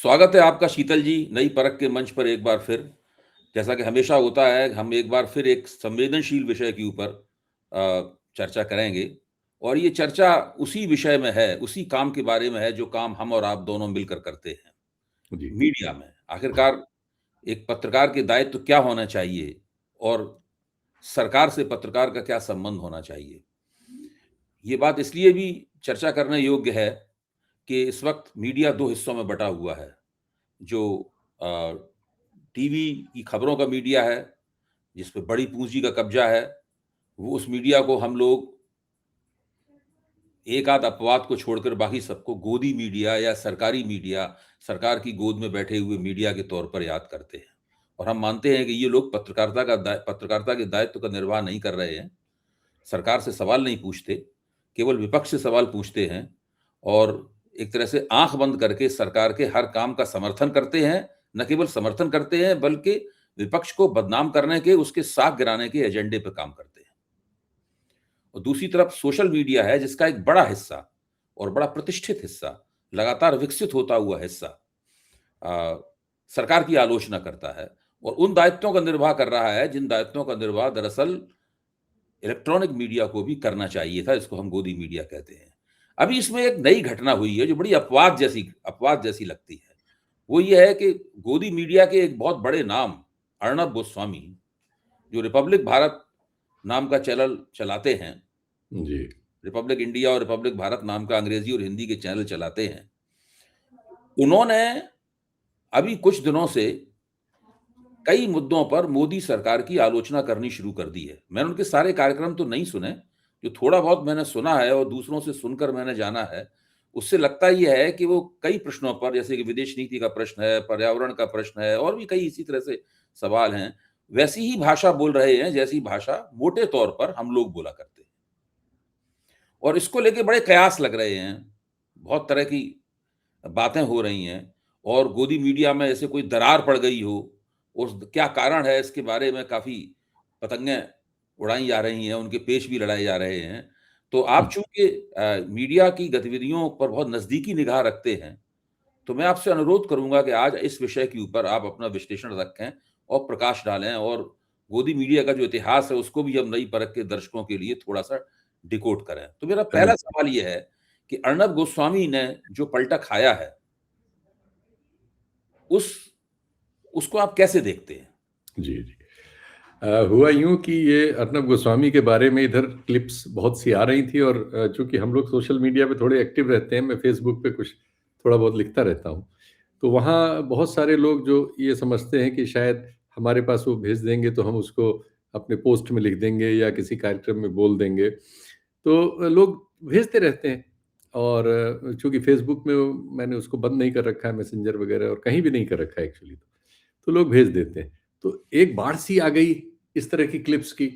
स्वागत है आपका शीतल जी, नई परख के मंच पर एक बार फिर। जैसा कि हमेशा होता है, हम एक बार फिर एक संवेदनशील विषय के ऊपर चर्चा करेंगे और ये चर्चा उसी विषय में है, उसी काम के बारे में है, जो काम हम और आप दोनों मिलकर करते हैं, जी। मीडिया में। आखिरकार एक पत्रकार के दायित्व क्या होना चाहिए और सरकार से पत्रकार का क्या संबंध होना चाहिए? ये बात इसलिए भी चर्चा करने योग्य है कि इस वक़्त मीडिया 2 हिस्सों में बँटा हुआ है। जो अ, टीवी की खबरों का मीडिया है, जिस पे बड़ी पूँजी का कब्ज़ा है, वो उस मीडिया को हम लोग एक आध अपवाद को छोड़कर बाकी सबको गोदी मीडिया या सरकारी मीडिया, सरकार की गोद में बैठे हुए मीडिया के तौर पर याद करते हैं। और हम मानते हैं कि ये लोग पत्रकारिता के दायित्व का निर्वाह नहीं कर रहे हैं। सरकार से सवाल नहीं पूछते, केवल विपक्ष से सवाल पूछते हैं और एक तरह से आँख बंद करके सरकार के हर काम का समर्थन करते हैं। न केवल समर्थन करते हैं, बल्कि विपक्ष को बदनाम करने के, उसके साथ गिराने के एजेंडे पे काम करते हैं। और दूसरी तरफ सोशल मीडिया है, जिसका एक बड़ा हिस्सा और बड़ा प्रतिष्ठित हिस्सा, लगातार विकसित होता हुआ हिस्सा अ, सरकार की आलोचना करता है और उन दायित्वों का निर्वाह कर रहा है, जिन दायित्वों का निर्वाह दरअसल इलेक्ट्रॉनिक मीडिया को भी करना चाहिए था, इसको हम गोदी मीडिया कहते हैं। अभी इसमें एक नई घटना हुई है, जो बड़ी अपवाद जैसी लगती है। वो ये है कि गोदी मीडिया के एक बहुत बड़े नाम, अर्णब गोस्वामी, जो रिपब्लिक भारत नाम का चैनल चलाते हैं, जी। रिपब्लिक इंडिया और रिपब्लिक भारत नाम का अंग्रेजी और हिंदी के चैनल चलाते हैं। उन्होंने अभी कुछ दिनों से कई मुद्दों पर मोदी सरकार की आलोचना करनी शुरू कर दी है। मैंने उनके सारे कार्यक्रम तो नहीं सुने, जो थोड़ा बहुत मैंने सुना है और दूसरों से सुनकर मैंने जाना है, उससे लगता ये है कि वो कई प्रश्नों पर, जैसे कि विदेश नीति का प्रश्न है, पर्यावरण का प्रश्न है और भी कई इसी तरह से सवाल हैं, वैसी ही भाषा बोल रहे हैं, जैसी भाषा मोटे तौर पर हम लोग बोला करते हैं। और इसको लेके बड़े कयास लग रहे हैं, बहुत तरह की बातें हो रही हैं और गोदी मीडिया में ऐसे कोई दरार पड़ गई हो, उस क्या कारण है इसके बारे में काफ़ी पतंगें उड़ाई जा रही हैं, उनके पेच भी लड़ाए जा रहे हैं। तो आप हुँ। चूँकि मीडिया की गतिविधियों पर बहुत नज़दीकी निगाह रखते हैं, तो मैं आपसे अनुरोध करूँगा कि आज इस विषय के ऊपर आप अपना विश्लेषण रखें और प्रकाश डालें और गोदी मीडिया का जो इतिहास है, उसको भी हम नई परख के दर्शकों के लिए थोड़ा-सा डिकोड करें। तो मेरा पहला जी, सवाल ये है कि अर्णब गोस्वामी ने जो पलटा खाया है, उस उसको आप कैसे देखते हैं? जी, जी। हुआ यूँ कि ये अर्नब गोस्वामी के बारे में इधर क्लिप्स बहुत सी आ रही थी और चूँकि हम लोग सोशल मीडिया पे थोड़े एक्टिव रहते हैं, मैं फ़ेसबुक पे कुछ थोड़ा बहुत लिखता रहता हूँ। तो वहाँ बहुत सारे लोग जो ये समझते हैं कि शायद हमारे पास वो भेज देंगे तो हम उसको अपने पोस्ट में लिख देंगे या किसी कार्यक्रम में बोल देंगे। तो लोग भेजते रहते हैं और चूँकि फ़ेसबुक में मैंने उसको बंद नहीं कर रखा है मैसेंजर वगैरह और कहीं भी नहीं कर रखा है एक्चुअली तो लोग भेज देते हैं। तो एक बाढ़ सी आ गई इस तरह की क्लिप्स की,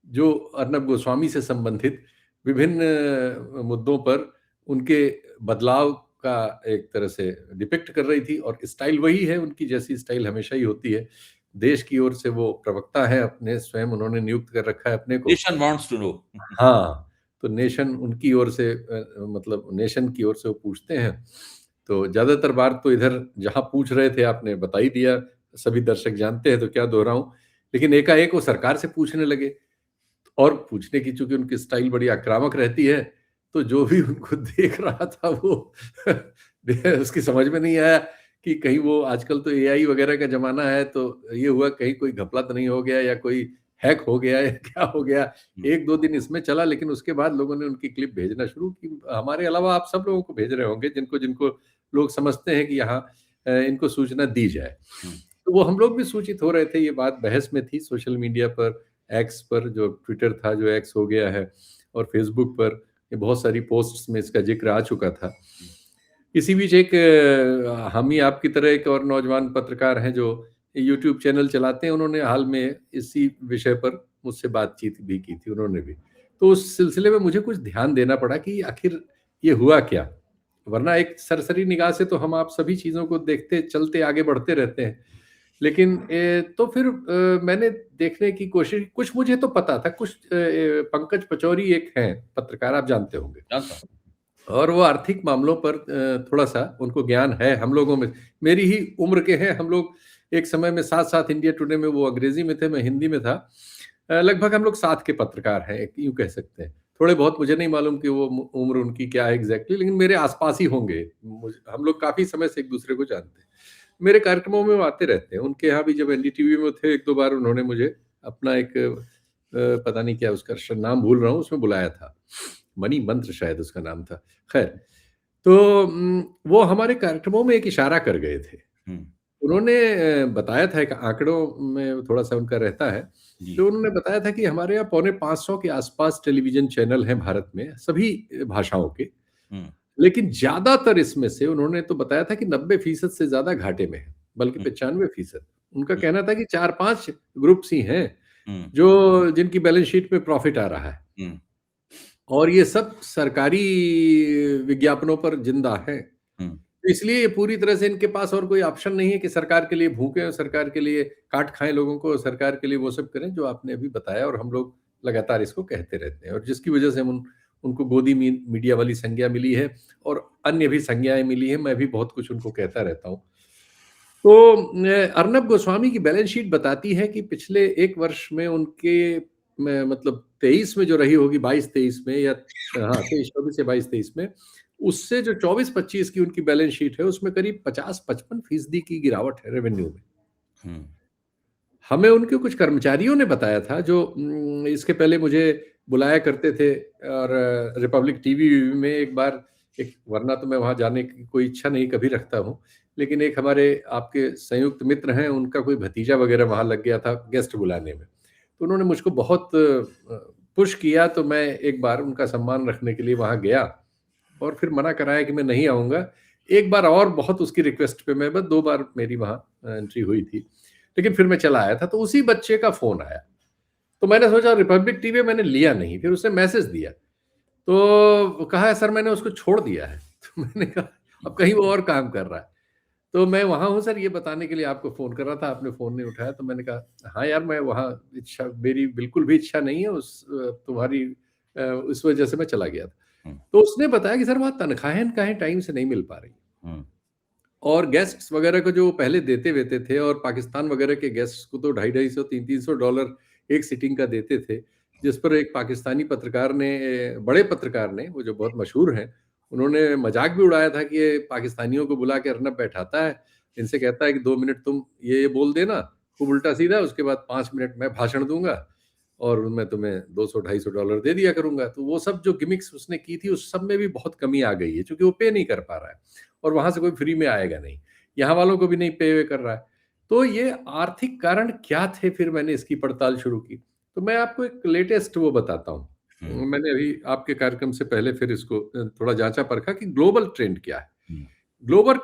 जो अर्नब गोस्वामी से संबंधित विभिन्न मुद्दों पर उनके बदलाव का एक तरह से डिपिक्ट कर रही थी और स्टाइल वही है उनकी जैसी स्टाइल हमेशा ही होती है। देश की ओर से वो प्रवक्ता हैं अपने स्वयं उन्होंने नियुक्त कर रखा है अपने को। Nation wants to know. हाँ, तो नेशन उनकी ओर से मतलब नेशन की ओर से वो पूछते हैं। तो ज़्यादातर बार तो इधर जहाँ पूछ रहे थे आपने बता ही दिया, सभी दर्शक जानते हैं तो क्या दोहराऊँ। लेकिन एकाएक वो सरकार से पूछने लगे और पूछने की चूँकि उनकी स्टाइल बड़ी आक्रामक रहती है, तो जो भी उनको देख रहा था वो उसकी समझ में नहीं आया कि कहीं वो आजकल तो एआई वगैरह का ज़माना है, तो ये हुआ कहीं कोई घपला तो नहीं हो गया या कोई हैक हो गया या क्या हो गया। हुँ, 1-2 दिन इसमें चला लेकिन उसके बाद लोगों ने उनकी क्लिप भेजना शुरू की। हमारे अलावा आप सब लोगों को भेज रहे होंगे जिनको-जिनको लोग समझते हैं कि यहाँ इनको सूचना दी जाए। हुँ। तो वो हम लोग भी सूचित हो रहे थे, ये बात बहस में थी सोशल मीडिया पर, एक्स पर जो ट्विटर था जो एक्स हो गया है और फेसबुक पर ये बहुत सारी पोस्ट्स में इसका ज़िक्र आ चुका था। इसी बीच एक हम ही आपकी तरह एक और नौजवान पत्रकार हैं जो यूट्यूब चैनल चलाते हैं, उन्होंने हाल में इसी विषय पर मुझसे बातचीत भी की थी उन्होंने भी। तो उस सिलसिले में मुझे कुछ ध्यान देना पड़ा कि आखिर ये हुआ क्या? वरना एक सरसरी निगाह से तो हम आप सभी चीज़ों को देखते, चलते, आगे बढ़ते रहते हैं। लेकिन तो फिर मैंने देखने की कोशिश कुछ मुझे तो पता था, कुछ पंकज पचौरी एक हैं पत्रकार, आप जानते होंगे। जानता हूँ। और वो आर्थिक मामलों पर थोड़ा-सा उनको ज्ञान है हम लोगों में। मेरी ही उम्र के हैं हम लोग। एक समय में साथ-साथ इंडिया टुडे में, वो अंग्रेजी में थे, मैं हिंदी में था। लगभग हम लोग साथ के पत्रकार हैं, एक यूँ कह सकते हैं। थोड़े बहुत मुझे नहीं मालूम कि वो उम्र उनकी क्या है एग्ज़ैक्टली, लेकिन मेरे आस-पास ही होंगे। हम लोग काफ़ी समय से एक-दूसरे को जानते हैं। मेरे कार्यक्रमों में वो आते रहते हैं। उनके यहाँ भी जब एनडीटीवी में थे, 1-2 बार उन्होंने मुझे अपना एक पता नहीं क्या उसका नाम भूल रहा हूँ, उसमें बुलाया था। मणि मंत्र शायद उसका नाम था। ख़ैर, तो वो हमारे कार्यक्रमों में एक इशारा कर गए थे। हुँ, उन्होंने बताया था, एक आंकड़ों में थोड़ा-सा उनका रहता है। जी। तो उन्होंने बताया था कि हमारे यहाँ पौने 500 के आस-पास टेलीविज़न चैनल हैं भारत में, सभी भाषाओं के। हुँ, लेकिन ज़्यादातर इसमें से उन्होंने तो बताया था कि 90% से ज़्यादा घाटे में है, बल्कि हुँ, 95%। उनका हुँ, कहना था कि 4-5 ग्रुप्स ही हैं, हुँ, जो जिनकी बैलेंस शीट में प्रॉफ़िट आ रहा है। हुँ, और ये सब सरकारी विज्ञापनों पर ज़िंदा हैं। हुँ, इसलिए ये पूरी तरह से इनके पास और कोई ऑप्शन नहीं है कि सरकार के लिए भूकें और सरकार के लिए काट खाएँ लोगों को, और सरकार के लिए वो सब करें जो आपने अभी बताया, और हम लोग लगातार इसको कहते रहते हैं, और जिसकी वजह से हम उनको गोदी मीडिया वाली संज्ञा मिली है, और अन्य भी संज्ञाएँ मिली हैं। मैं भी बहुत कुछ उनको कहता रहता हूँ। तो अर्नब गोस्वामी की बैलेंस शीट बताती है कि पिछले 1 वर्ष में उनके मतलब 23 में जो रही होगी, 22-23 में, या हाँ, 23-24 या 22-23 में, उससे जो 24-25 की उनकी बैलेंस शीट है, उसमें करीब 50-55% की गिरावट है रेवेन्यू में। हुँ, हमें उनके कुछ कर्मचारियों ने बताया था, जो इसके पहले मुझे बुलाया करते थे, और रिपब्लिक टीवी में एक बार, एक, वरना तो मैं वहाँ जाने की कोई इच्छा नहीं कभी रखता हूँ। लेकिन एक हमारे आपके संयुक्त मित्र हैं, उनका कोई भतीजा वगैरह वहाँ लग गया था गेस्ट बुलाने में। तो उन्होंने मुझको बहुत पुश किया, तो मैं एक बार उनका सम्मान रखने के लिए वहाँ गया, और फिर मना कराया कि मैं नहीं आऊँगा। एक बार और बहुत उसकी रिक्वेस्ट पे, मैं बस 2 बार मेरी वहाँ एंट्री हुई थी। लेकिन फिर मैं चला आया था, तो उसी बच्चे का फ़ोन आया। तो मैंने सोचा रिपब्लिक टीवी मैंने लिया नहीं, फिर उसने मैसेज दिया। तो कहा सर मैंने उसको छोड़ दिया है। तो मैंने कहा अब कहीं वो और काम कर रहा है। तो मैं वहाँ हूँ सर, ये बताने के लिए आपको फ़ोन कर रहा था, आपने फ़ोन नहीं उठाया। तो मैंने कहा हाँ यार, मैं वहाँ इच्छा, मेरी बिल्कुल भी इच्छा नहीं है तुम्हारी उस वजह से मैं चला गया था। हुँ, तो उसने बताया कि सर वहाँ तनख्वाहें-वनख्वाहें टाइम से नहीं मिल पा रही। हुँ, और गेस्ट्स वगैरह को जो पहले देते-वेते थे, और पाकिस्तान वगैरह के गेस्ट्स को तो $250-250 $300 एक सिटिंग का देते थे, जिस पर एक पाकिस्तानी पत्रकार ने, बड़े पत्रकार ने, वो जो बहुत मशहूर हैं, उन्होंने मज़ाक भी उड़ाया था कि ये पाकिस्तानियों को बुला के अर्नब बैठाता है, इनसे कहता है कि 2 मिनट तुम ये बोल देना, खूब उल्टा-सीधा, उसके बाद 5 मिनट मैं भाषण दूँगा, और मैं तुम्हें $200-250 दे दिया करूँगा। तो वो सब जो गिमिक्स उसने की थी, उस सब में भी बहुत कमी आ गई है, चूँकि वो पे नहीं कर पा रहा है। और वहाँ से कोई फ्री में आएगा नहीं। यहाँ वालों को भी नहीं पे कर रहा है। तो ये आर्थिक कारण क्या थे, फिर मैंने इसकी पड़ताल शुरू की। तो मैं आपको एक लेटेस्ट वो बताता हूँ। हुँ, मैंने अभी आपके कार्यक्रम से पहले फिर इसको थोड़ा जाँचा-परखा कि ग्लोबल ट्रेंड क्या है। हुँ, ग्लोबल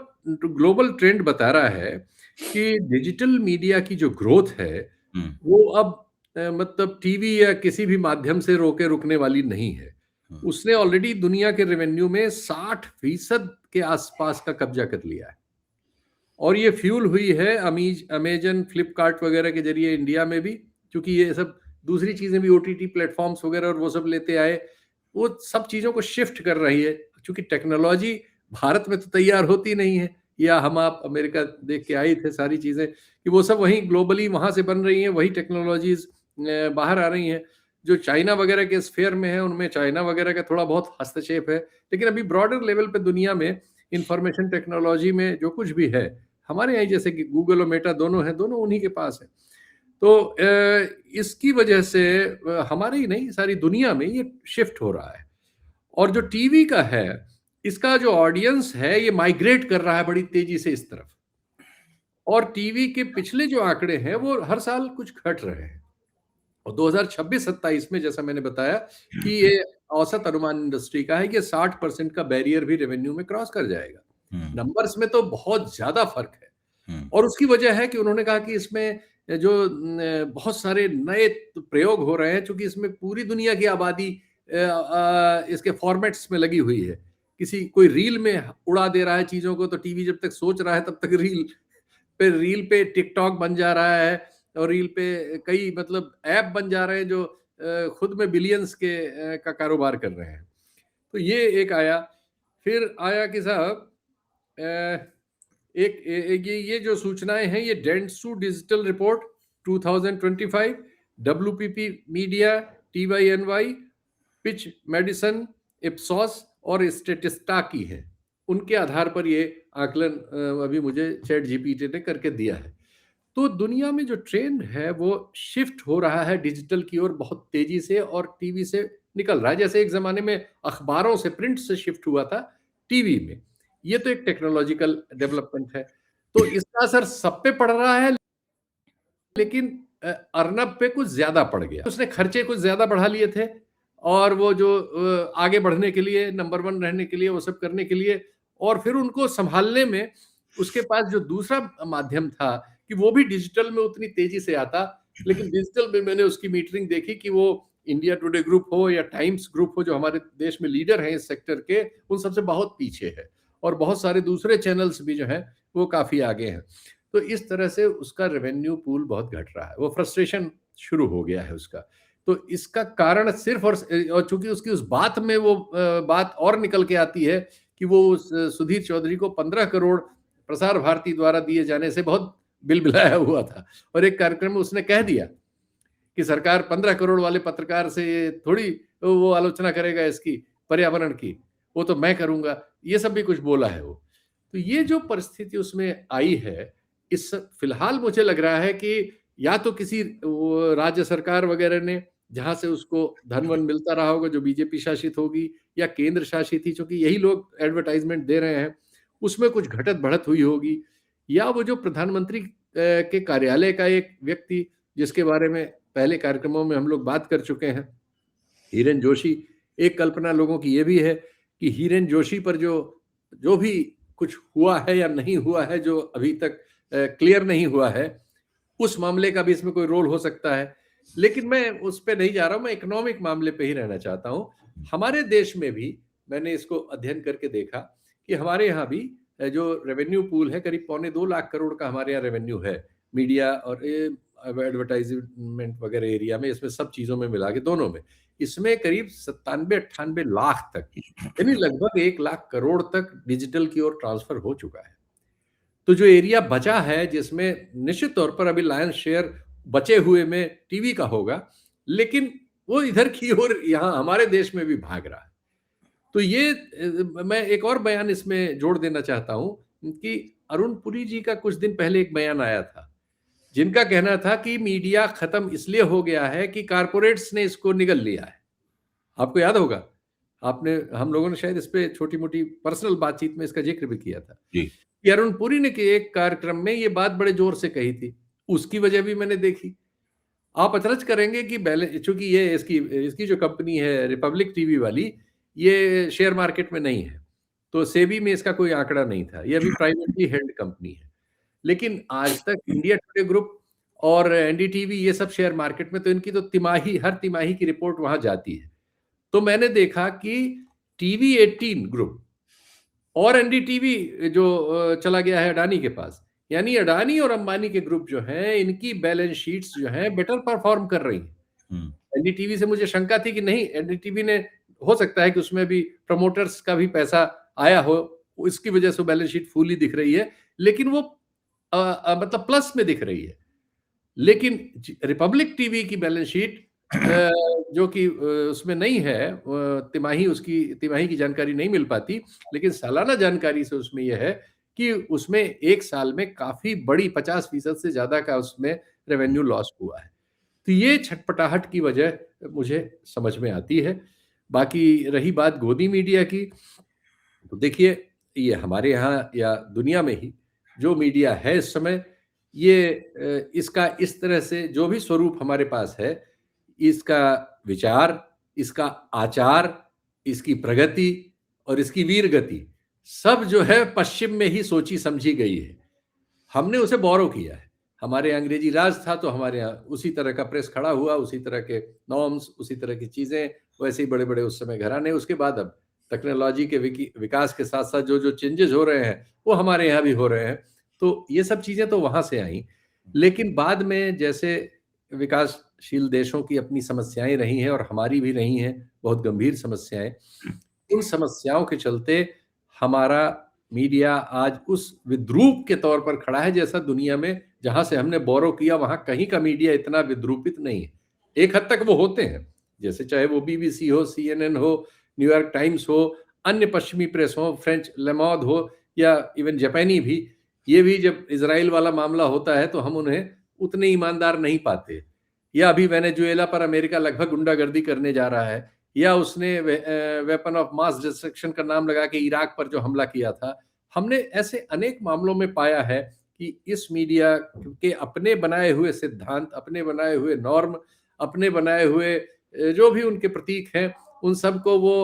ग्लोबल ट्रेंड बता रहा है कि डिजिटल मीडिया की जो ग्रोथ है, हुँ, वो अब मतलब टीवी या किसी भी माध्यम से रोके रुकने वाली नहीं है। हुँ, उसने ऑलरेडी दुनिया के रेवेन्यू में 60% के आसपास का कब्जा कर लिया है। और ये फ्यूल हुई है अमेज़न, फ्लिपकार्ट वगैरह के ज़रिए इंडिया में भी, क्योंकि ये सब दूसरी चीज़ें भी ओटीटी प्लेटफ़ॉर्म्स वगैरह और वो सब लेते आए, वो सब चीज़ों को शिफ्ट कर रही है। चूँकि टेक्नोलॉजी भारत में तो तैयार होती नहीं है, या हम आप अमेरिका देख के आए थे सारी चीज़ें, कि वो सब वहीं ग्लोबली वहाँ से बन रही हैं, वही टेक्नोलॉजीज़ बाहर आ रही हैं। जो चाइना वगैरह के स्फीयर में है, उनमें चाइना वगैरह का थोड़ा बहुत हस्तक्षेप है। लेकिन अभी ब्रॉडर लेवल पे दुनिया में इन्फॉर्मेशन टेक्नोलॉजी में जो कुछ भी है, हमारे यहाँ जैसे कि गूगल और मेटा दोनों हैं, दोनों उन्हीं के पास है। तो इसकी वजह से हमारे ही नहीं, सारी दुनिया में ये शिफ्ट हो रहा है। और जो टीवी का है, इसका जो ऑडियंस है, ये माइग्रेट कर रहा है बड़ी तेज़ी से इस तरफ। और टीवी के पिछले जो आंकड़े हैं, वो हर साल कुछ घट रहे हैं। और 2026-27 में, जैसा मैंने बताया, कि ये औसत अनुमान इंडस्ट्री का है कि 60% का बैरियर भी रेवेन्यू में क्रॉस कर जाएगा। हुँ, नंबर्स में तो बहुत ज़्यादा फ़र्क है। हुँ, और उसकी वजह है कि उन्होंने कहा कि इसमें जो बहुत सारे नए प्रयोग हो रहे हैं, चूँकि इसमें पूरी दुनिया की आबादी इसके फॉर्मेट्स में लगी हुई है। किसी कोई रील में उड़ा दे रहा है चीज़ों को, तो टीवी जब तक सोच रहा है, तब तक रील पे टिकटॉक बन जा रहा है, और रील पे कई मतलब ऐप बन जा रहे हैं, जो खुद में बिलियंस के का कारोबार कर रहे हैं। तो ये एक आया। फिर आया कि साहब ये जो सूचनाएं हैं, ये Dentsu digital report 2025, WPP media, TYNY, pitch Madison, Ipsos और स्टेटिस्टा की है। उनके आधार पर ये आकलन अभी मुझे चैट जीपीटी ने करके दिया है। तो दुनिया में जो ट्रेंड है वो शिफ्ट हो रहा है डिजिटल की ओर बहुत तेजी से, और टीवी से निकल रहा है। जैसे एक जमाने में अखबारों से, प्रिंट से शिफ्ट हुआ था टीवी में। ये तो एक टेक्नोलॉजिकल डेवलपमेंट है। तो इसका असर सब पे पड़ रहा है, लेकिन अर्नब पे कुछ ज्यादा पड़ गया। उसने खर्चे कुछ ज्यादा बढ़ा लिए थे, और वो जो आगे बढ़ने के लिए, नंबर वन रहने के लिए, वो सब करने के लिए, और फिर उनको संभालने में उसके पास जो दूसरा माध्यम था कि वो भी डिजिटल में उतनी तेजी से आता, लेकिन डिजिटल में मैंने उसकी मीटरिंग देखी कि वो इंडिया टुडे ग्रुप हो या टाइम्स ग्रुप हो, जो हमारे देश में लीडर हैं इस सेक्टर के, उन सबसे बहुत पीछे है। और बहुत सारे दूसरे चैनल्स भी जो हैं वो काफी आगे हैं। तो इस तरह से उसका रेवेन्यू पूल बहुत घट रहा है, वो फ्रस्ट्रेशन शुरू हो गया है उसका। तो इसका कारण सिर्फ और चूंकि उसकी उस बात में वो बात और निकल के आती है कि वो उस सुधीर चौधरी को 15 करोड़ प्रसार भारती द्वारा दिए जाने से बहुत बिलबिलाया हुआ था, और एक कार्यक्रम में उसने कह दिया कि सरकार 15 करोड़ वाले पत्रकार से थोड़ी वो आलोचना करेगा इसकी, पर्यावरण की, वो तो मैं करूंगा। ये सब भी कुछ बोला है वो। तो ये जो परिस्थिति उसमें आई है, इस फिलहाल मुझे लग रहा है कि या तो किसी राज्य सरकार वगैरह ने, जहां से उसको धन वन मिलता रहा होगा, जो बीजेपी शासित होगी, या केंद्र शासित ही, क्योंकि यही लोग एडवर्टाइजमेंट दे रहे हैं, उसमें कुछ घटत बढ़त हुई होगी, या वो जो प्रधानमंत्री के कार्यालय का एक व्यक्ति, जिसके बारे में पहले कार्यक्रमों में हम लोग बात कर चुके हैं, हीरेन जोशी। एक कल्पना लोगों की ये भी है कि हीरेन जोशी पर जो जो भी कुछ हुआ है या नहीं हुआ है, जो अभी तक क्लियर नहीं हुआ है, उस मामले का भी इसमें कोई रोल हो सकता है। लेकिन मैं उस पे नहीं जा रहा हूं, मैं इकोनॉमिक मामले पे ही रहना चाहता हूं। हमारे देश में भी मैंने इसको अध्ययन करके देखा कि हमारे यहाँ भी जो रेवेन्यू पूल है, करीब 2.25 लाख करोड़ का हमारे यहाँ रेवेन्यू है, मीडिया और एडवर्टाइजमेंट वगैरह एरिया में, इसमें सब चीजों में मिला के, दोनों में, इसमें करीब 97-98 लाख तक, यानी लगभग 1 लाख करोड़ तक डिजिटल की ओर ट्रांसफर हो चुका है। तो जो एरिया बचा है, जिसमें निश्चित तौर पर अभी लायंस शेयर बचे हुए में टीवी का होगा, लेकिन वो इधर की ओर यहाँ हमारे देश में भी भाग रहा है। तो ये मैं एक और बयान इसमें जोड़ देना चाहता हूं कि अरुण पुरी जी का कुछ दिन पहले एक बयान आया था, जिनका कहना था कि मीडिया खत्म इसलिए हो गया है कि कारपोरेट्स ने इसको निगल लिया है। आपको याद होगा, आपने, हम लोगों ने शायद इस पे छोटी मोटी पर्सनल बातचीत में इसका जिक्र भी किया था जी। कि अरुण पुरी ने के एक कार्यक्रम में ये बात बड़े जोर से कही थी। उसकी वजह भी मैंने देखी। आप अचरज करेंगे कि चूंकि ये इसकी इसकी जो कंपनी है रिपब्लिक टीवी वाली, ये शेयर मार्केट में नहीं है, तो सेबी में इसका कोई आंकड़ा नहीं था, ये अभी प्राइवेटली हेल्ड कंपनी है। लेकिन आज तक इंडिया टुडे ग्रुप और एनडीटीवी, ये सब शेयर मार्केट में, तो इनकी तो तिमाही, हर तिमाही की रिपोर्ट वहां जाती है। तो मैंने देखा कि टीवी 18 ग्रुप और एनडीटीवी जो चला गया है अडानी के पास, यानी अडानी और अंबानी के ग्रुप जो हैं, इनकी बैलेंस शीट्स जो हैं बेटर परफॉर्म कर रही हैं। एनडीटीवी से मुझे शंका थी कि नहीं, एनडीटीवी ने, हो सकता है कि उसमें भी प्रमोटर्स का भी पैसा आया हो, इसकी वजह से बैलेंस शीट फुली दिख रही है, लेकिन वो मतलब प्लस में दिख रही है। लेकिन रिपब्लिक टीवी की बैलेंस शीट जो कि उसमें नहीं है, तिमाही, उसकी तिमाही की जानकारी नहीं मिल पाती, लेकिन सालाना जानकारी से उसमें यह है कि उसमें एक साल में काफी बड़ी 50% से ज्यादा का उसमें रेवेन्यू लॉस हुआ है। तो ये छटपटाहट की वजह मुझे समझ में आती है। बाकी रही बात गोदी मीडिया की, तो देखिए, ये हमारे यहाँ या दुनिया में ही जो मीडिया है इस समय, ये इसका इस तरह से जो भी स्वरूप हमारे पास है, इसका विचार, इसका आचार, इसकी प्रगति और इसकी वीर गति, सब जो है पश्चिम में ही सोची समझी गई है। हमने उसे बोरो किया है। हमारे यहाँ अंग्रेजी राज था, तो हमारे यहाँ उसी तरह का प्रेस खड़ा हुआ, उसी तरह के नॉर्म्स, उसी तरह की चीजें, वैसे ही बड़े बड़े उस समय घराने। उसके बाद अब टेक्नोलॉजी के विकास के साथ साथ जो जो चेंजेस हो रहे हैं, वो हमारे यहाँ भी हो रहे हैं। तो ये सब चीजें तो वहां से आई, लेकिन बाद में जैसे विकासशील देशों की अपनी समस्याएं रही हैं और हमारी भी रही हैं, बहुत गंभीर समस्याएं। उन समस्याओं के चलते हमारा मीडिया आज उस विद्रूप के तौर पर खड़ा है, जैसा दुनिया में जहां से हमने बोरो किया वहां कहीं का मीडिया इतना विद्रूपित नहीं है। एक हद तक वो होते हैं, जैसे चाहे वो बीबीसी हो, सीएनएन हो, न्यूयॉर्क टाइम्स हो, अन्य पश्चिमी प्रेस हो, फ्रेंच लेमॉद हो, या इवन जापानी भी, ये भी जब इजराइल वाला मामला होता है तो हम उन्हें उतने ईमानदार नहीं पाते। या अभी वेनेजुएला पर अमेरिका लगभग गुंडागर्दी करने जा रहा है, या उसने वेपन ऑफ मास डिस्ट्रक्शन का नाम लगा के इराक पर जो हमला किया था। हमने ऐसे अनेक मामलों में पाया है कि इस मीडिया के अपने बनाए हुए सिद्धांत, अपने बनाए हुए नॉर्म, अपने बनाए हुए जो भी उनके प्रतीक हैं, उन सबको वो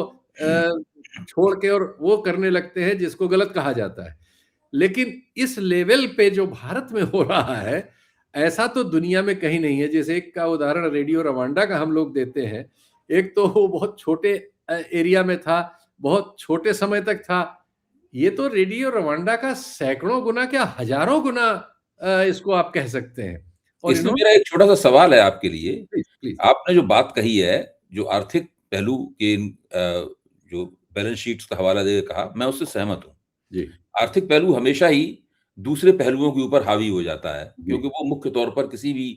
छोड़ के और वो करने लगते हैं जिसको गलत कहा जाता है। लेकिन इस लेवल पे जो भारत में हो रहा है, ऐसा तो दुनिया में कहीं नहीं है। जैसे एक का उदाहरण रेडियो रवांडा का हम लोग देते हैं। एक तो वो बहुत छोटे एरिया में था, बहुत छोटे समय तक था। ये तो रेडियो रवांडा का सैकड़ों गुना, क्या हजारों गुना इसको आप कह सकते हैं। और इसमें इन्होंने, मेरा एक छोटा-सा सवाल है आपके लिए। Please please. आपने जो बात कही है, जो आर्थिक पहलू के जो बैलेंस शीट्स का हवाला देके कहा, मैं उससे सहमत हूँ। जी आर्थिक पहलू हमेशा ही दूसरे पहलुओं के ऊपर हावी हो जाता है, जी क्योंकि वो मुख्य तौर पर किसी भी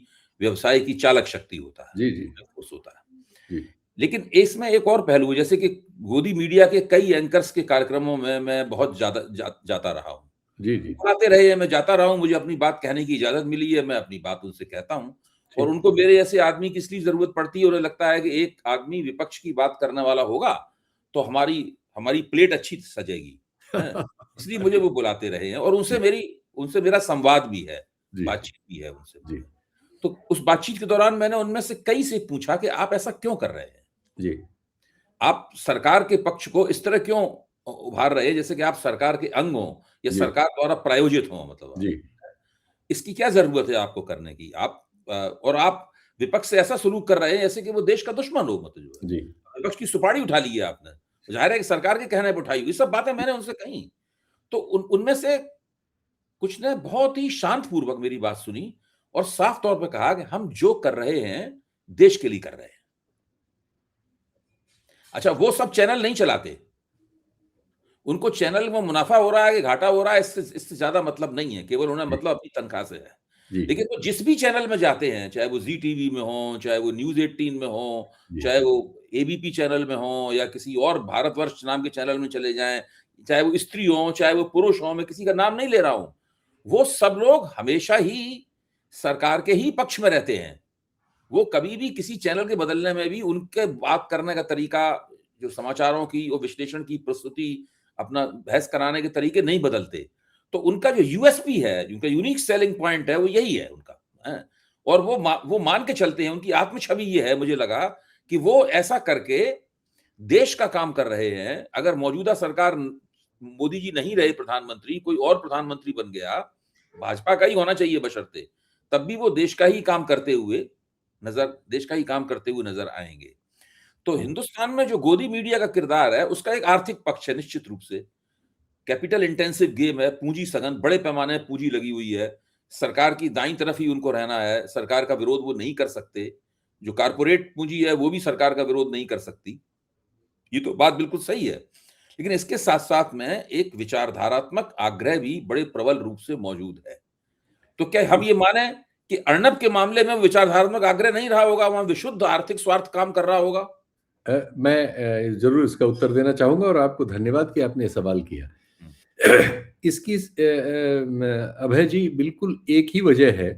व्यवसाय की चालक शक्ति होता है, जी जी ठोस होता है। जी लेकिन इसमें एक और पहलू है, जैसे कि गोदी मीडिया के कई एंकर्स के कार्यक्रमों में मैं बहुत ज़्यादा जाता रहा हूँ। जी जी। वो आते रहे हैं, मैं जाता रहा हूँ, मुझे अपनी बात कहने की इजाज़त मिली है, मैं अपनी बात उनसे कहता हूँ और ठीक। उनको मेरे जैसे आदमी की इसलिए ज़रूरत पड़ती है, उन्हें लगता है कि एक आदमी विपक्ष की बात करने वाला होगा, तो हमारी हमारी प्लेट अच्छी सजेगी, हैं? इसलिए मुझे वो बुलाते रहे हैं और जी उनसे मेरा संवाद भी है, जी बातचीत भी है उनसे जी मेरी। तो उस बातचीत के दौरान मैंने उनमें से कई से पूछा कि आप ऐसा क्यों कर रहे हैं? जी आप सरकार के पक्ष को इस तरह क्यों उभार रहे हैं जैसे कि आप सरकार के अंग हों या जी सरकार द्वारा प्रायोजित हों मतलब आप। जी इसकी क्या ज़रूरत है आपको करने की? और आप विपक्ष से ऐसा सलूक कर रहे हैं जैसे कि वो देश का दुश्मन हो मतलब जो है। जी विपक्ष की सुपारी उठा ली है आपने। ज़ाहिर है कि सरकार के कहने पे उठाई हुई। ये सब बातें मैंने उनसे कहीं। तो उनमें से कुछ ने बहुत ही शांतपूर्वक मेरी बात सुनी और साफ तौर पे कहा कि हम जो कर रहे हैं, देश के लिए कर रहे हैं। अच्छा, वो सब चैनल नहीं चलाते। उनको चैनल में मुनाफ़ा हो रहा है कि घाटा हो रहा है इससे ज़्यादा मतलब नहीं है, केवल उन्हें जी मतलब अपनी तनख्वाह से है। जी लेकिन वो जिस भी चैनल में जाते हैं, चाहे वो ज़ी टीवी में हों, चाहे वो न्यूज़ 18 में हों, जी चाहे वो एबीपी चैनल में हों या किसी और भारतवर्ष नाम के चैनल में चले जाएँ, चाहे वो स्त्री हों, चाहे वो पुरुष हों, मैं किसी का नाम नहीं ले रहा हूँ। वो सब लोग हमेशा ही सरकार के ही पक्ष में रहते हैं। वो कभी भी किसी चैनल के बदलने में भी उनके बात करने का तरीका, जो समाचारों की और विश्लेषण की प्रस्तुति, अपना बहस कराने के तरीके नहीं बदलते। तो उनका जो यूएसपी है, उनका यूनिक सेलिंग पॉइंट है, वो यही है उनका, हैं? और वो मान के चलते हैं, उनकी आत्म छवि ये है मुझे लगा कि वो ऐसा करके देश का काम कर रहे हैं। अगर मौजूदा सरकार मोदी जी नहीं रहे प्रधानमंत्री, कोई और प्रधानमंत्री बन गया, भाजपा का ही होना चाहिए बशर्ते, तब भी वो देश का ही काम करते हुए नज़र आएँगे। तो हिंदुस्तान में जो गोदी मीडिया का किरदार है, उसका एक आर्थिक पक्ष है निश्चित रूप से। कैपिटल इंटेंसिव गेम है, पूँजी सघन, बड़े पैमाने पे पूँजी लगी हुई है। सरकार की दाईं तरफ ही उनको रहना है, सरकार का विरोध वो नहीं कर सकते। जो कॉर्पोरेट पूँजी है, वो भी सरकार का विरोध नहीं कर सकती। ये तो बात बिल्कुल सही है। लेकिन इसके साथ-साथ में एक विचारधारात्मक आग्रह भी बड़े प्रबल रूप से मौजूद है। तो क्या हम ये माने कि अर्नब के मामले में विचारधात्मक आग्रह नहीं रहा होगा, वहाँ विशुद्ध आर्थिक स्वार्थ काम कर रहा होगा? मैं ज़रूर इसका उत्तर देना चाहूँगा और आपको धन्यवाद कि आपने ये सवाल किया। हुँ, इसकी अभय जी, बिल्कुल एक ही वजह है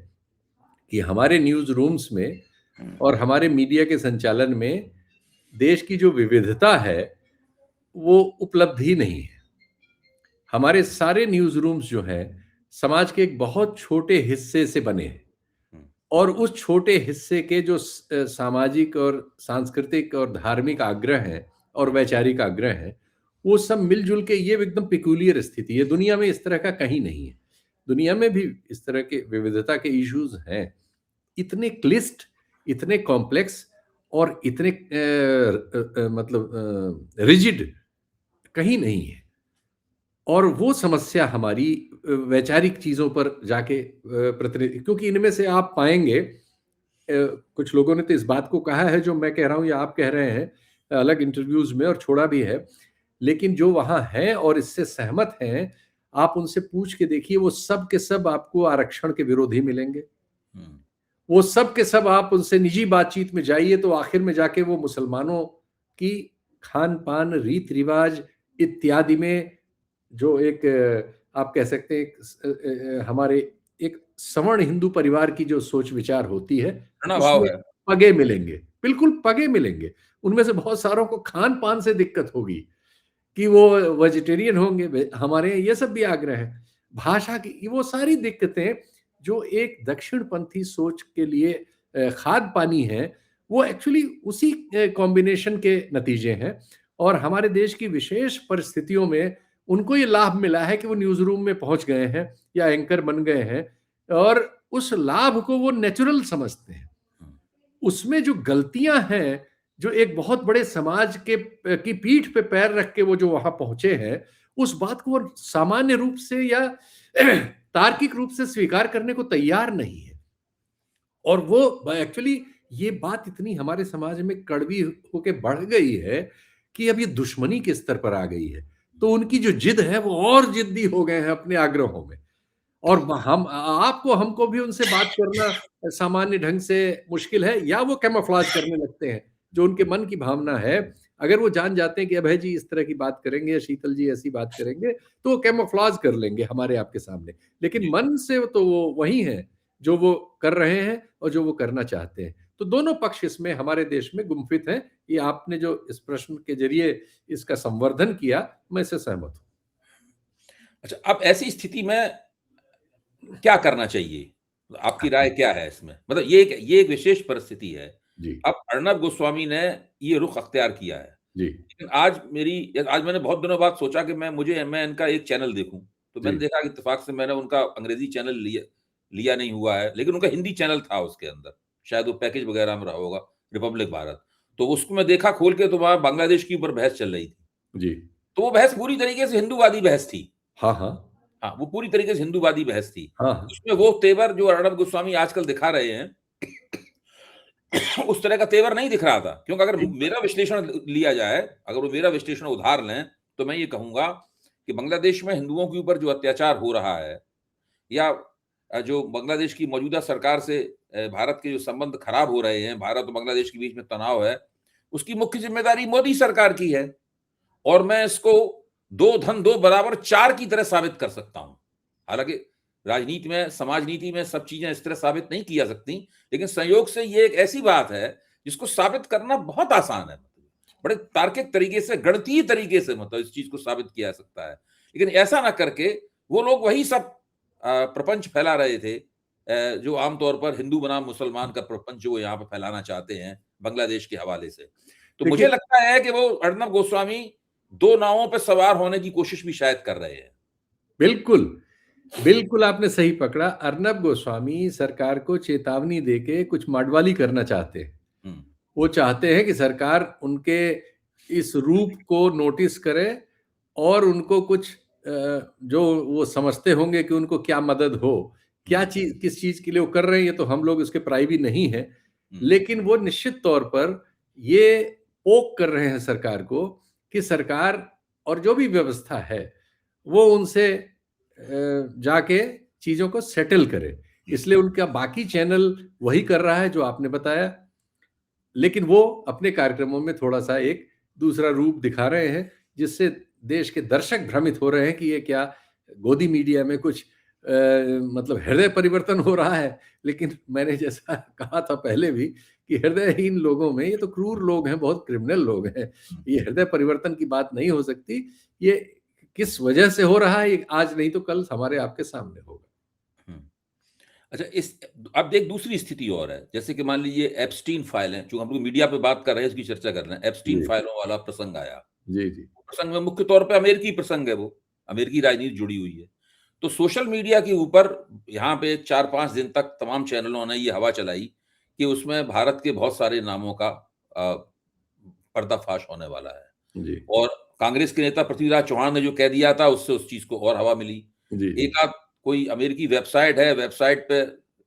कि हमारे न्यूज़ रूम्स में हुँ, और हमारे मीडिया के संचालन में देश की जो विविधता है, वो उपलब्ध ही नहीं है। हमारे सारे न्यूज़ रूम्स जो हैं, समाज के एक बहुत छोटे हिस्से से बने हैं। हुँ, और उस छोटे हिस्से के जो सामाजिक और सांस्कृतिक और धार्मिक आग्रह हैं और वैचारिक आग्रह हैं, वो सब मिलजुल के ये एकदम पिक्यूलियर स्थिति है। दुनिया में इस तरह का कहीं नहीं है। दुनिया में भी इस तरह के विविधता के इश्यूज हैं। इतने क्लिष्ट, इतने कॉम्प्लेक्स और इतने मतलब रिजिड कहीं नहीं है। और वो समस्या हमारी वैचारिक चीज़ों पर जाके क्योंकि इनमें से आप पाएँगे, कुछ लोगों ने तो इस बात को कहा है जो मैं कह रहा हूँ या आप कह रहे हैं अलग इंटरव्यूज़ में, और छोड़ा भी है। लेकिन जो वहां हैं और इससे सहमत हैं, आप उनसे पूछ के देखिए, वो सब के सब आपको आरक्षण के विरोधी मिलेंगे। हम्म। वो सब के सब, आप उनसे निजी बातचीत में जाइए तो आखिर में जाके वो मुसलमानों की खान पान, रीत रिवाज इत्यादि में जो एक आप कह सकते हैं हमारे एक सवर्ण हिंदू परिवार की जो सोच विचार होती है, घृणा भाव उसमें है। पगे मिलेंगे, बिल्कुल पगे मिलेंगे। उनमें से बहुत सारों को खान पान से दिक्कत होगी कि वो वेजिटेरियन होंगे, हमारे यहाँ ये सब भी आग्रह है। भाषा की वो सारी दिक्कतें जो एक दक्षिणपंथी सोच के लिए खाद पानी है, वो एक्चुअली उसी कॉम्बिनेशन के नतीजे हैं। और हमारे देश की विशेष परिस्थितियों में उनको ये लाभ मिला है कि वो न्यूज रूम में पहुंच गए हैं या एंकर बन गए हैं, और उस लाभ को वो नेचुरल समझते हैं। हम्म। उसमें जो गलतियां हैं, जो एक बहुत बड़े समाज के की पीठ पे पैर रख के वो जो वहां पहुंचे हैं, उस बात को वो सामान्य रूप से या तार्किक रूप से स्वीकार करने को तैयार नहीं है। और वो एक्चुअली ये बात इतनी हमारे समाज में कड़वी होके बढ़ गई है कि अब ये दुश्मनी के स्तर पर आ गई है। तो उनकी जो जिद है वो और जिद्दी हो गए हैं अपने आग्रहों में। और हम आपको हमको भी उनसे बात करना सामान्य ढंग से मुश्किल है, या वो कैमोफ्लेज करने लगते हैं जो उनके मन की भावना है। अगर वो जान जाते हैं कि अभय जी इस तरह की बात करेंगे या शीतल जी ऐसी बात करेंगे, तो वो कैमोफ्लेज कर लेंगे हमारे आपके सामने। लेकिन जी। मन से तो वो वही है जो वो कर रहे हैं और जो वो करना चाहते हैं। तो दोनों पक्ष इसमें हमारे देश में गुम्फित हैं। ये आपने जो इस प्रश्न के जरिए इसका संवर्धन किया, मैं इससे सहमत हूँ। अच्छा, अब ऐसी स्थिति में क्या करना चाहिए? आपकी राय क्या है इसमें? मतलब ये एक विशेष परिस्थिति है। जी, अब अर्नब गोस्वामी ने ये रुख अख्तियार किया है। जी, लेकिन आज मैंने बहुत दिनों बाद सोचा कि मैं इनका एक चैनल देखूँ। तो जी, मैंने देखा कि इत्तेफ़ाक से मैंने उनका अंग्रेज़ी चैनल लिया नहीं हुआ है, लेकिन उनका हिंदी चैनल था उसके अंदर। शायद वो पैकेज वग़ैरह में रहा होगा, रिपब्लिक भारत। तो उसको मैं देखा खोल के, तो वहाँ बांग्लादेश के ऊपर बहस चल रही थी। जी। तो वो बहस पूरी तरीके से हिंदूवादी बहस थी। हाँ, हाँ। हाँ, वो पूरी तरीके से हिंदूवादी बहस थी। हाँ, हाँ। उसमें वो तेवर जो अर्नब गोस्वामी आजकल दिखा रहे हैं, उस तरह का तेवर नहीं दिख रहा था। क्योंकि अगर ठीक मेरा विश्लेषण लिया जाए, अगर वो मेरा विश्लेषण उधार लें, तो मैं ये कहूँगा कि बांग्लादेश में हिंदुओं के ऊपर जो अत्याचार हो रहा है, या जो बांग्लादेश की मौजूदा सरकार से भारत के जो संबंध खराब हो रहे हैं, भारत और बांग्लादेश के बीच में तनाव है, उसकी मुख्य ज़िम्मेदारी मोदी सरकार की है। और मैं इसको 2 धन 2 बराबर 4 की तरह साबित कर सकता हूँ। हालाँकि राजनीति में, समाज नीति में सब चीज़ें इस तरह साबित नहीं की जा सकती, लेकिन संयोग से ये एक ऐसी बात है जिसको साबित करना बहुत आसान है। बड़े तार्किक तरीके से, गणितीय तरीके से इस चीज़ को साबित किया जा सकता है। लेकिन ऐसा ना करके वो लोग वही सब प्रपंच फैला रहे थे, जो आम तौर पर हिंदू बनाम मुसलमान का प्रपंच जो वो यहाँ पे फैलाना चाहते हैं, बांग्लादेश के हवाले से। तो मुझे देखिए, लगता है कि वो अर्नब गोस्वामी 2 नावों पे सवार होने की कोशिश भी शायद कर रहे हैं। बिल्कुल, बिल्कुल आपने सही पकड़ा। अर्नब गोस्वामी सरकार को चेतावनी देके कुछ मडवाली करना चाहते हैं। हुँ, वो चाहते हैं कि सरकार उनके इस रूप को नोटिस करे और उनको कुछ जो वो समझते होंगे कि उनको क्या मदद हो, क्या हुँ, चीज़ किस चीज़ के लिए वो कर रहे हैं, ये तो हम लोग इसके प्राइवी नहीं हैं। हुँ, लेकिन वो निश्चित तौर पर ये पोक कर रहे हैं सरकार को कि सरकार और जो भी व्यवस्था है, वो उनसे जाके चीज़ों को सेटल करे। इसलिए उनका बाकी चैनल वही कर रहा है जो आपने बताया। लेकिन वो अपने कार्यक्रमों में थोड़ा-सा एक दूसरा रूप दिखा रहे हैं, जिससे देश के दर्शक भ्रमित हो रहे हैं कि ये क्या गोदी मीडिया में कुछ मतलब हृदय परिवर्तन हो रहा है। लेकिन मैंने जैसा कहा था पहले भी कि हृदयहीन लोगों में, ये तो क्रूर लोग हैं, बहुत क्रिमिनल लोग हैं। हुँ, ये हृदय परिवर्तन की बात नहीं हो सकती। ये किस वजह से हो रहा है, ये आज नहीं तो कल हमारे आपके सामने होगा। हुँ। अच्छा, अब एक दूसरी स्थिति और है। जैसे कि मान लीजिए एप्स्टीन फाइलें, जो हम लोग मीडिया पे बात कर रहे हैं, इसकी चर्चा कर रहे हैं। एप्स्टीन जी, फाइलों वाला प्रसंग आया। जी, जी। प्रसंग में मुख्य तौर पे अमेरिकी प्रसंग है वो, अमेरिकी राजनीति जुड़ी हुई है। तो सोशल मीडिया के ऊपर यहाँ पे 4-5 दिन तक तमाम चैनलों ने ये हवा चलाई कि उसमें भारत के बहुत सारे नामों का अ, पर्दाफाश होने वाला है। जी, और कांग्रेस के नेता पृथ्वीराज चौहान ने जो कह दिया था, उससे उस चीज़ को और हवा मिली। जी, जी। एक आध कोई अमेरिकी वेबसाइट है, वेबसाइट पे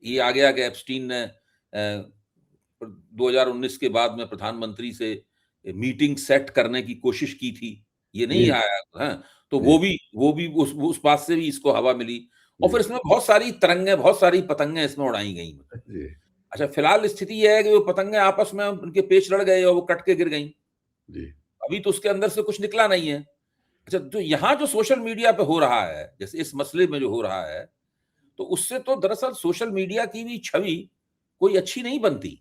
ये आ गया कि एप्स्टीन ने 2019 के बाद में प्रधानमंत्री से मीटिंग सेट करने की कोशिश की थी। ये नहीं जी, आया, हाँ, तो जी, वो भी उस बात से भी इसको हवा मिली और फिर जी, इसमें बहुत सारी तरंगें, बहुत सारी पतंगें इसमें उड़ाई गईं। जी, अच्छा, फिलहाल स्थिति ये है कि वो पतंगें आपस में उनके पेच लड़ गए और वो कट के गिर गईं। जी। अभी तो उसके अंदर से कुछ निकला नहीं है। अच्छा, तो यहाँ जो सोशल मीडिया पे हो रहा है, जैसे इस मसले में जो हो रहा है, तो उससे तो दरअसल सोशल मीडिया की भी छवि कोई अच्छी नहीं बनती।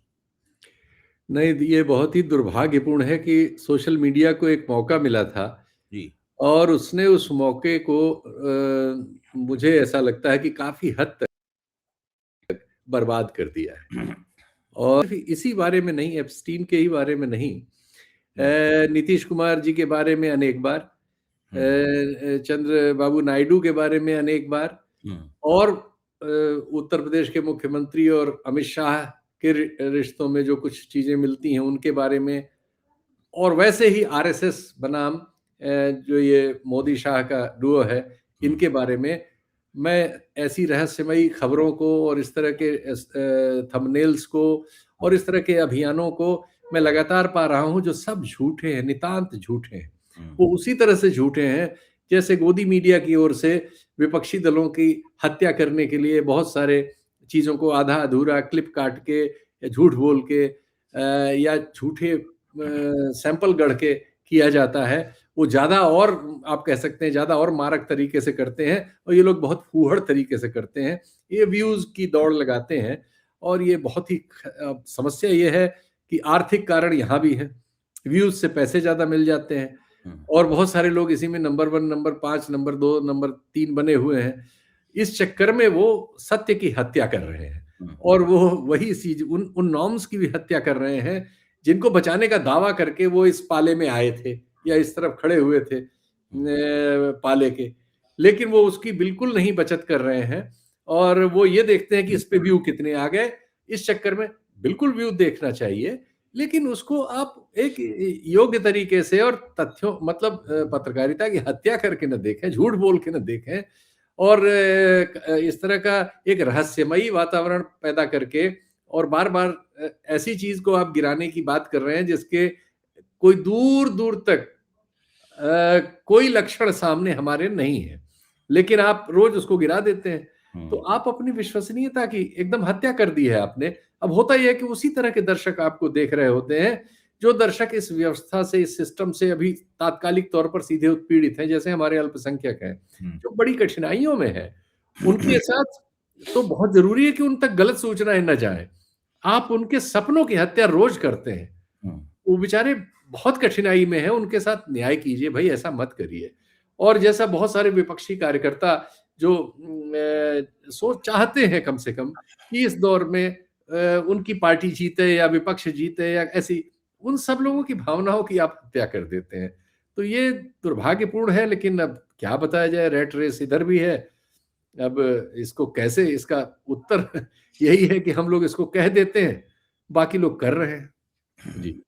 नहीं, ये बहुत ही दुर्भाग्यपूर्ण है कि सोशल मीडिया को एक मौका मिला था जी। और उसने उस मौके को मुझे ऐसा लगता है कि काफ़ी हद तक बर्बाद कर दिया है। और इसी बारे में नहीं, एप्स्टीन के ही बारे में नहीं, हुँ, नीतीश कुमार जी के बारे में अनेक बार, हुँ, चंद्र बाबू नायडू के बारे में अनेक बार हुँ, और उत्तर प्रदेश के मुख्यमंत्री और अमित शाह के रिश्तों में जो कुछ चीज़ें मिलती हैं उनके बारे में और वैसे ही आरएसएस बनाम जो ये मोदी शाह का डुओ है, हुँ, इनके बारे में मैं ऐसी रहस्यमयी खबरों को और इस तरह के थंबनेल्स को और इस तरह के अभियानों को मैं लगातार पा रहा हूँ जो सब झूठे हैं, नितांत झूठे हैं। हुँ, वो उसी तरह से झूठे हैं जैसे गोदी मीडिया की ओर से विपक्षी दलों की हत्या करने के लिए बहुत सारे चीज़ों को आधा-अधूरा क्लिप काट के या झूठ बोल के या झूठे सैंपल गढ़ के किया जाता है, वो ज़्यादा और आप कह सकते हैं ज़्यादा और मारक तरीके से करते हैं और ये लोग बहुत फूहड़ तरीके से करते हैं। ये व्यूज़ की दौड़ लगाते हैं और ये बहुत ही समस्या ये है कि आर्थिक कारण यहाँ भी है। व्यूज़ से पैसे ज़्यादा मिल जाते हैं हुँ, और बहुत सारे लोग इसी में नंबर 1, नंबर 5, नंबर 2, नंबर 3 बने हुए हैं। इस चक्कर में वो सत्य की हत्या कर रहे हैं हुँ, और वो वही चीज़ उन उन नॉर्म्स की भी हत्या कर रहे हैं जिनको बचाने का दावा करके वो इस पाले में आए थे या इस तरफ खड़े हुए थे हुँ, पाले के। लेकिन वो उसकी बिल्कुल नहीं बचत कर रहे हैं और वो ये देखते हैं कि इस पे व्यू कितने आ गए। इस चक्कर में बिल्कुल व्यू देखना चाहिए, लेकिन उसको आप एक योग्य तरीके से और तथ्यों मतलब पत्रकारिता की हत्या करके ना देखें, झूठ बोल के ना देखें और इस तरह का एक रहस्यमयी वातावरण पैदा करके और बार-बार ऐसी चीज़ को आप गिराने की बात कर रहे हैं जिसके कोई दूर-दूर तक कोई लक्षण सामने हमारे नहीं है। लेकिन आप रोज़ उसको गिरा देते हैं। तो हुँ, आप अपनी विश्वसनीयता की एकदम हत्या कर दी है आपने। अब होता ये है कि उसी तरह के दर्शक आपको देख रहे होते हैं, जो दर्शक इस व्यवस्था से, इस सिस्टम से अभी तात्कालिक तौर पर सीधे उत्पीड़ित हैं, जैसे हमारे अल्पसंख्यक हैं, हुँ, जो बड़ी कठिनाइयों में हैं। उनके साथ तो बहुत ज़रूरी है कि उन तक गलत सूचनाएँ ना जाएँ। आप उनके सपनों की हत्या रोज़ करते हैं। हुँ, वो बेचारे बहुत कठिनाई में हैं, उनके साथ न्याय कीजिए भई, ऐसा मत करिए। और जैसा बहुत सारे विपक्षी कार्यकर्ता जो चाहते हैं कम से कम कि इस दौर में उनकी पार्टी जीते या विपक्ष जीते या ऐसी, उन सब लोगों की भावनाओं की आप हत्या कर देते हैं। तो ये दुर्भाग्यपूर्ण है, लेकिन अब क्या बताया जाए, रैट रेस इधर भी है। अब इसको कैसे, इसका उत्तर यही है कि हम लोग इसको कह देते हैं, बाकी लोग कर रहे हैं। जी।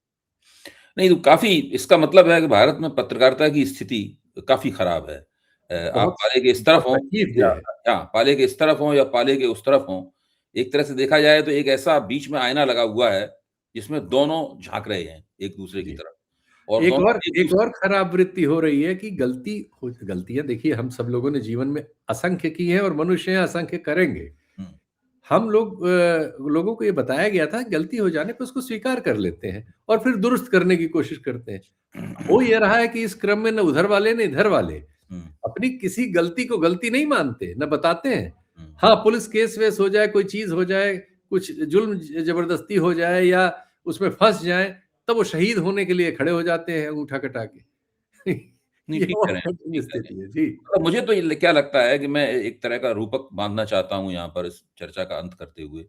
नहीं, तो काफ़ी इसका मतलब है कि भारत में पत्रकारिता की स्थिति काफ़ी खराब है। आप बहुत पाले के इस तरफ बहुत हों संजीदय या है। पाले के इस तरफ हों या पाले के उस तरफ हों, एक तरह से देखा जाए तो एक ऐसा बीच में आईना लगा हुआ है, जिसमें दोनों झाँक रहे हैं एक-दूसरे की जी। तरफ और दोनों एक एक-दूसरे और खराब वृत्ति हो रही है कि गलतियाँ देखिए हम सब लोगों ने जीवन में असंख्य की हैं और मनुष्य हैं, असंख्य करेंगे। हुँ, हम लोग लोगों को ये बताया गया था, गलती हो जाने पे उसको स्वीकार कर लेते हैं और फिर दुरुस्त करने की कोशिश करते हैं। हो ये रहा है कि इस क्रम में ना उधर वाले ना इधर वाले हुँ, अपनी किसी गलती को गलती नहीं मानते, ना बताते हैं। हुँ, हाँ, पुलिस केस-वेस हो जाए, कोई चीज़ हो जाए, कुछ जुल्म ज़बरदस्ती हो जाए या उसमें फँस जाएँ, तब वो शहीद होने के लिए खड़े हो जाते हैं अंगूठा कटा के। नहीं ये ठीक कह बहुत रहे हैं, कठिन ठीक कह रहे हैं। स्थिति है। जी। मतलब मुझे तो ये क्या लगता है कि मैं एक तरह का रूपक बाँधना चाहता हूँ यहाँ पर इस चर्चा का अंत करते हुए,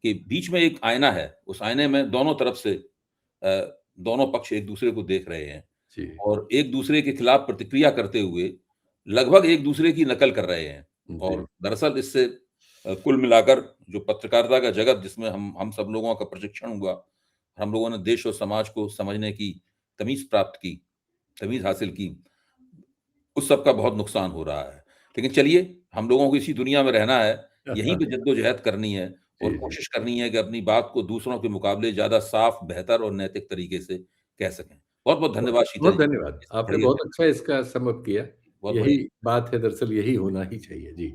कि बीच में एक आईना है, उस आईने में दोनों तरफ से दोनों पक्ष एक-दूसरे को देख रहे हैं जी, और एक-दूसरे के खिलाफ प्रतिक्रिया करते हुए लगभग एक-दूसरे की नकल कर रहे हैं। जी। और दरअसल इससे कुल मिलाकर जो पत्रकारिता का जगत जिसमें हम सब लोगों का प्रशिक्षण हुआ, हम लोगों ने देश और समाज को समझने की तमीज़ प्राप्त की, तमीज़ हासिल की, उस सब का बहुत नुकसान हो रहा है। लेकिन चलिए, हम लोगों को इसी दुनिया में रहना है, यहीं पे जद्दोजहद करनी है और जी, जी। कोशिश करनी है कि अपनी बात को दूसरों के मुकाबले ज़्यादा साफ, बेहतर और नैतिक तरीके से कह सकें। बहुत-बहुत धन्यवाद शीतल बहुत जी, धन्यवाद। इस आपने बढ़िया बहुत चर्चा अच्छा इसका सम अप किया। बहुत यही बढ़िया। बात है, दरअसल यही होना ही चाहिए। जी।